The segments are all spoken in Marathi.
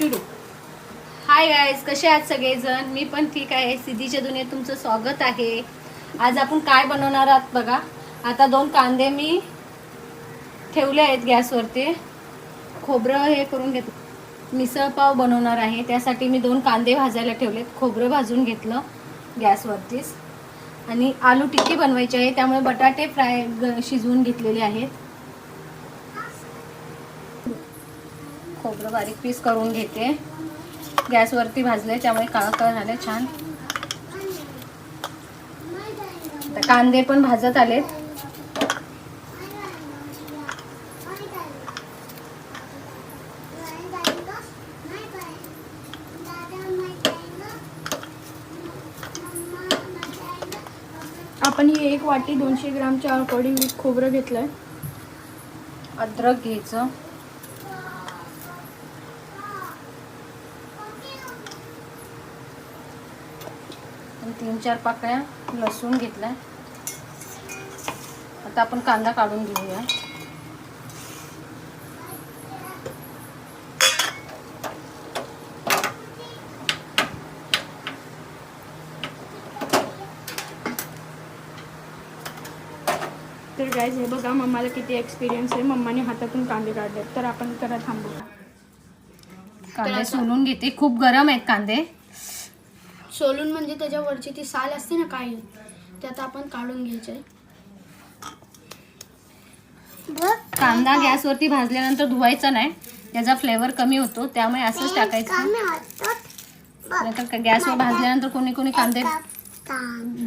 सुरू. हाय गाईज, कसे आहात सगळेजण? मी पण ठीक आहे. सिद्धीच्या दुनियेत तुमचं स्वागत आहे. आज आपण काय बनवणार आहात बघा. आता 2 कांदे मी ठेवले आहेत गॅसवरती. खोबरं हे करून घेतलं. मिसळ पाव बनवणार आहे, त्यासाठी मी 2 कांदे भाजायला ठेवलेत. खोबरं भाजून घेतलं गॅसवरतीच. आणि आलू टिक्की बनवायची आहे, त्यामुळे बटाटे शिजवून घेतलेले आहेत. खोबरं बारीक पीस करून घेते. गॅसवरती भाजले त्यामुळे काळं झाले छान. आता कांदे पण भाजत आलेत. आपण ही 1 वाटी 200 ग्रामच्या अकॉर्डिंग खोबरं घेतलंय. अद्रक घ्यायचं. आणि 3-4 पाकळ्या लसूण घेतलाय. आता आपण कांदा काढून घेऊया. तर गाईज हे बघा, मम्माला किती एक्सपिरियन्स आहे. मम्माने हातातून कांदे काढले. तर आपण करा थांबू. कांदे सोलून घेते. खूप गरम आहेत कांदे. सोलून म्हणजे त्याच्यावरची ती साल असते ना काही, ते आता आपण काढून घ्यायचे. कांदा गॅसवरती भाजल्यानंतर धुवायचा नाही, त्याचा फ्लेवर कमी होतो. त्यामुळे असंच टाकायचं. नाहीतर गॅसवर भाजल्यानंतर कोणी कोणी कांदे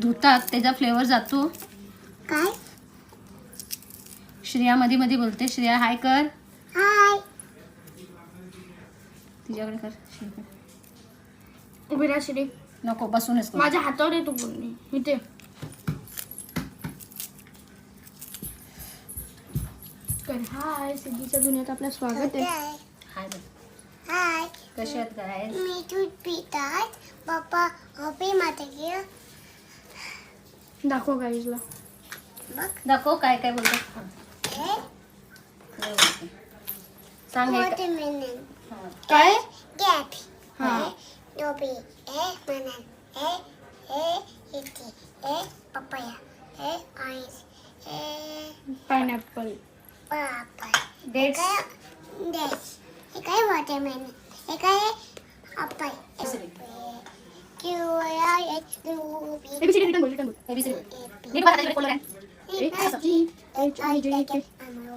धुतात, त्याचा फ्लेवर जातो. काय श्रेया मध्ये मध्ये बोलते. श्रेया हाय कर. हाय. तिच्याकडे कर. उभी राहा श्री. नको, बसूनच कर. माझ्या हातावर येतो बोलणी इथे. तर हाय, सिद्धीच्या दुनियेत आपलं स्वागत आहे. हाय हाय, कसे आहेत काय? मी दूध पितात. पप्पा हॉपी माते दाखव गाईजला. बघ दाखव काय काय बोलतात. हे सांग हे वॉटरमेलन, काय गॅप, हा. हे डोबी, हे बनन, हे इटी, हे पपाया, हे ऑरेंज, हे पायनॅपल. पापा, डेट्स. डेट्स, हे काय वॉटरमेलन, हे काय अप्पल, क्यूरा, एच डोबी, ABCD रिटर्न बोल, रिटर्न बोल. ABCD. नीट बघा, बोललो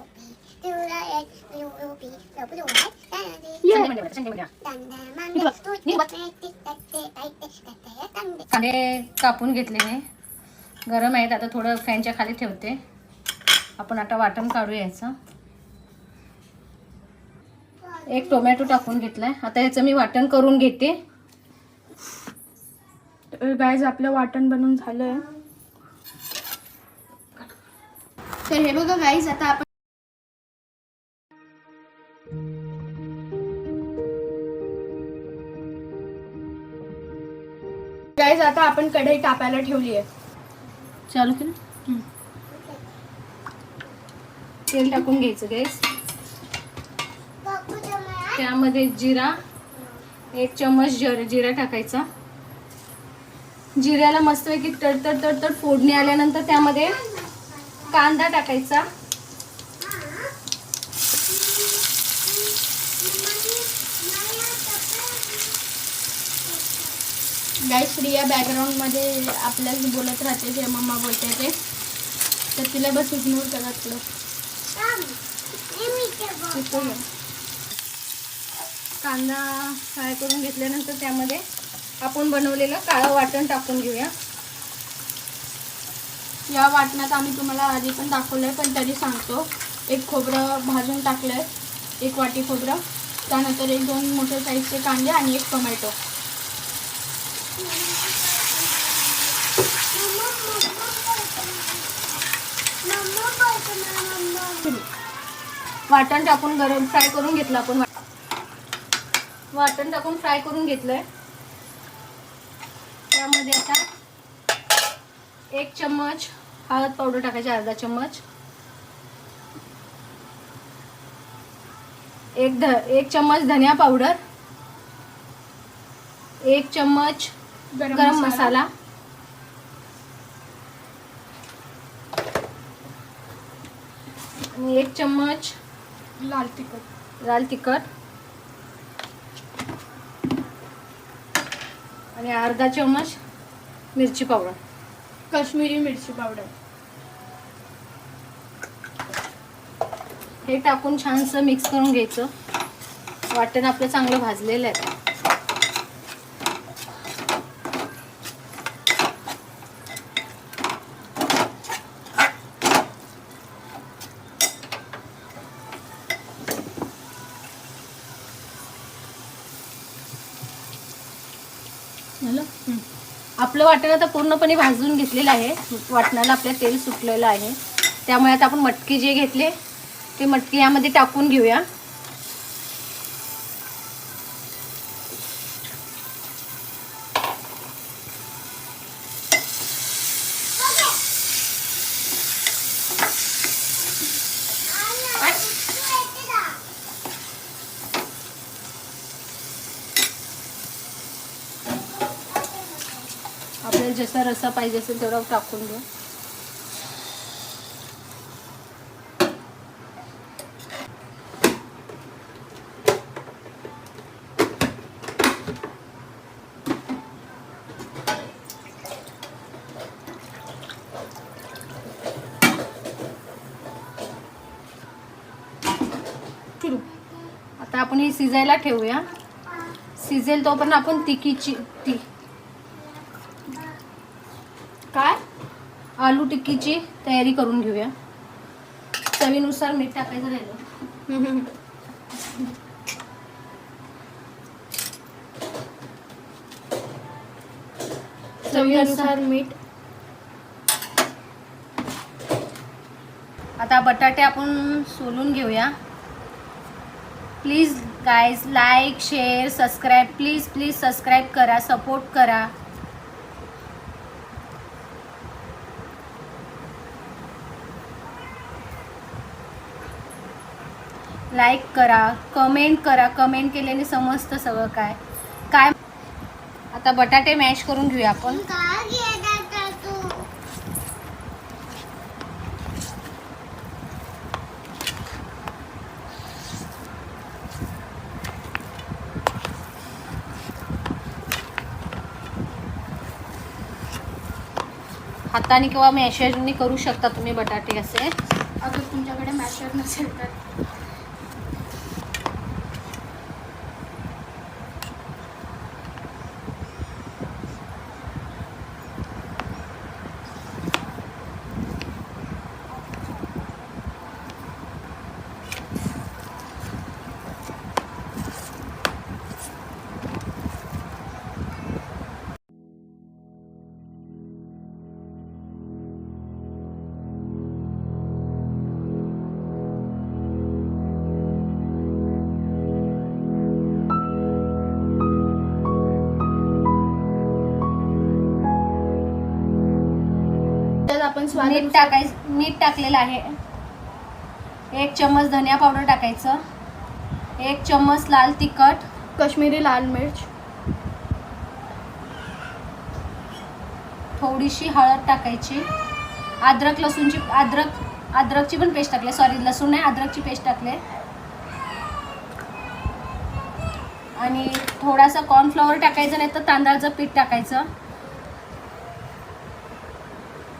काय? कांदे कापून घेतलेले गरम आहेत. आता थोडं फॅनच्या खाली ठेवते. आपण आता वाटण काढू याचं. 1 टोमॅटो टाकून घेतलाय. आता याचं मी वाटण करून घेते. गाईज आपलं वाटण बनवून झालंय. तर हे बघा गाईज, आता आपण कढई तापायला ठेवली आहे. चालू केलं. तेल टाकून घ्यायचं गॅस. त्यामध्ये जिरा, 1 चम्मच जिरा टाकायचा. जिऱ्याला मस्तपैकी तडतड फोडणी आल्यानंतर त्यामध्ये कांदा टाकायचा. गाईज प्रिया बॅकग्राऊंड मध्ये आपल्याला बोलत राहते, जे मम्मा बोलते ते. तर तिला बस इग्नोर करा थोडं. कांदा फ्राय करून घेतल्यानंतर त्यामध्ये आपण बनवलेलं काळं वाटण टाकून घेऊया. या वाटणात आम्ही तुम्हाला आधी पण दाखवलंय, पण तरी सांगतो. 1 खोबरं भाजून टाकलंय, 1 वाटी खोबरं. त्यानंतर 1-2 मोठे साईजचे कांदे आणि 1 टोमॅटो. वाटण टाकून फ्राय करून घेतलं. आपण वाटण टाकून फ्राय करून घेतलंय. त्यामध्ये आता 1 चम्मच हळद पावडर टाकायची, अर्धा चम्मच. 1 चम्मच धनिया पावडर, 1 चम्मच गरम मसाला, आणि 1 चम्मच लाल तिखट आणि अर्धा चम्मच मिरची पावडर. काश्मीरी मिरची पावडर. हे टाकून छानसं मिक्स करून घ्यायचं. वाटण आपलं चांगलं भाजलेलं आहे. झालं? आपलं वाटण आता पूर्णपणे भाजून घेतलेलं आहे. वाटणाला आपल्या तेल सुटलेलं आहे. त्यामुळे आता आपण मटकी जे घेतले ते मटकी यामध्ये टाकून घेऊया. आपल्याला जसा रस्सा पाहिजे असेल तेवढा टाकून घेऊ. आता आपण ही शिजायला ठेवूया. शिजेल तोपर्यंत आपण काय आलू टिक्कीची तयारी करून घेऊया. चवीनुसार मीठ टाकायचं राहिलं. चवीनुसार मीठ. आता बटाटे आपण सोलून घेऊया. Please guys like share subscribe please subscribe करा, सपोर्ट करा. लाईक करा, कमेंट केल्याने समजतं सगळं काय काय. आता बटाटे मॅश करून घेऊया आपण. काय घेता तू? हाताने किंवा मॅशरने करू शकता तुम्ही बटाटे असे. अगर तुमच्याकडे मॅशर नसेल तर आपण मीठ टाकलेलं आहे. 1 चम्मच धनिया पावडर टाकायचं. 1 चम्मच लाल तिखट, काश्मीरी लाल मिर्च, थोडीशी हळद टाकायची. अद्रकची पण पेस्ट टाकले. सॉरी, लसूण नाही, अद्रकची पेस्ट टाकले. आणि थोडासा कॉर्नफ्लॉवर टाकायचं, नाही तर तांदळाचं पीठ टाकायचं.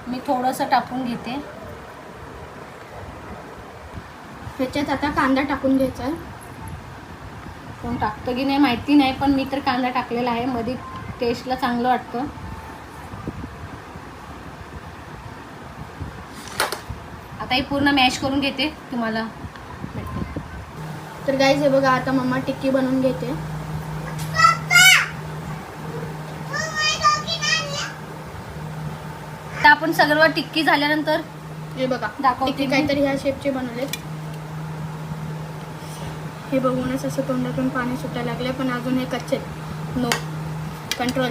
मी थोडंसं टाकून घेते. त्याच्यात आता कांदा टाकून घ्यायचा आहे. कोण टाकतं की नाही माहिती नाही, पण मी तर कांदा टाकलेला आहे. मध्ये टेस्टला चांगलं वाटतं. आता ही पूर्ण मॅश करून घेते. तुम्हाला भेटते. तर गाईज हे बघा, आता मम्मा टिक्की बनवून घेते. आता आपण सर्व टिक्की झाल्यानंतर हे बघा, दाखवते टिक्की मी. काहीतरी ह्या शेपचे बनवलेत. हे बघूनच असं तोंडातून पाणी सुटायला लागले, पण अजून हे कच्चे. No control.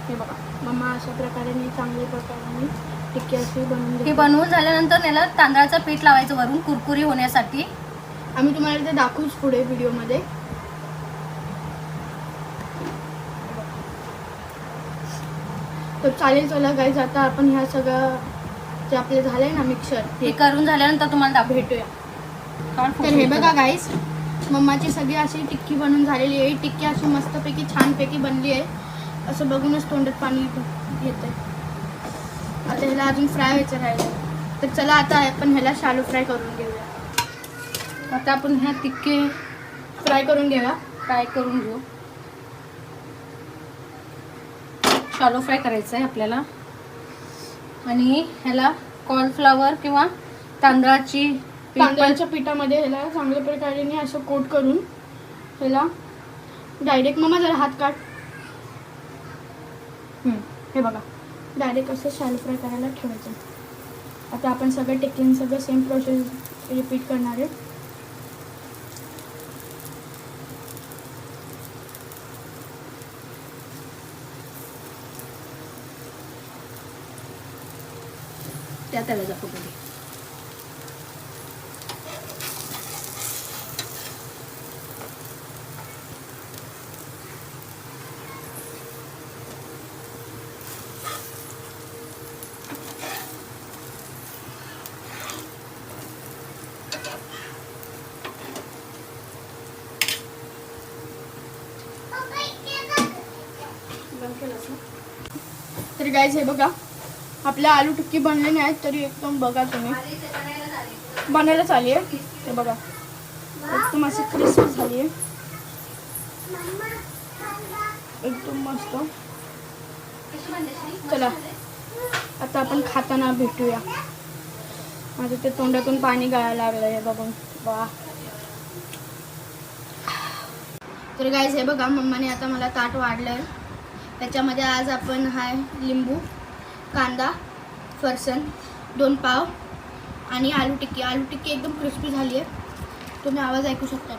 हे बघा, मम्मा अशा प्रकारे मी चांगल्या प्रकारे टिक्की अशी बनवून हे घेते. बनवून झाल्यानंतर त्याला तांदळाचं पीठ लावायचं वरून कुरकुरी होण्यासाठी. आम्ही तुम्हाला ते दाखवूच पुढे व्हिडिओमध्ये. तर चालेल. चला गाईज, आता आपण ह्या सगळं जे आपले झालंय ना मिक्सर हे करून झाल्यानंतर तुम्हाला भेटूया. काढ तर हे बघा गाईस, मम्माची सगळी अशी टिक्की बनवून झालेली आहे. टिक्की अशी मस्तपैकी छानपैकी बनली आहे. असं बघूनच तोंडात पाणी येतंय. आता ह्याला अजून फ्राय व्हायचं राहिलं. तर चला आता आपण ह्याला शालो फ्राय करून घेऊया. आता आपण ह्या टिक्के फ्राय करून घेऊया. फ्राय करून घेऊ. शालो फ्राय करायचं आहे आपल्याला. आणि ह्याला कॉर्नफ्लॉवर किंवा तांदळाची तांदळाच्या पिठामध्ये ह्याला चांगल्या प्रकारे असं कोट करून ह्याला डायरेक्ट, मम्मा जरा हात काढ. हे बघा, डायरेक्ट असं शालो फ्राय करायला ठेवायचं. आता आपण सगळं टिक्कीन सगळं सेम प्रोसेस रिपीट करणार आहे. त्या तव्याचा फोटो घे. तर गाईज हे बघा, आपल्या आलू टिक्की बनले नाही आहेत तरी एकदम बघा तुम्ही बनायला चालली आहे. हे बघा एकदम अशी क्रिस्पी झाली आहे, एकदम मस्त. चला आता आपण खाताना भेटूया. माझं ते तोंडातून पाणी गळायला लागलं हे बघून. वा. तर गाईज हे बघा, मम्माने आता मला ताट वाढलंय. त्याच्यामध्ये आज आपण हाय लिंबू, कांदा, फरसाण, 2 पाव आणि आलू टिक्की. आलू टिक्की एकदम क्रिस्पी झाली आहे. तुम्ही आवाज ऐकू शकता.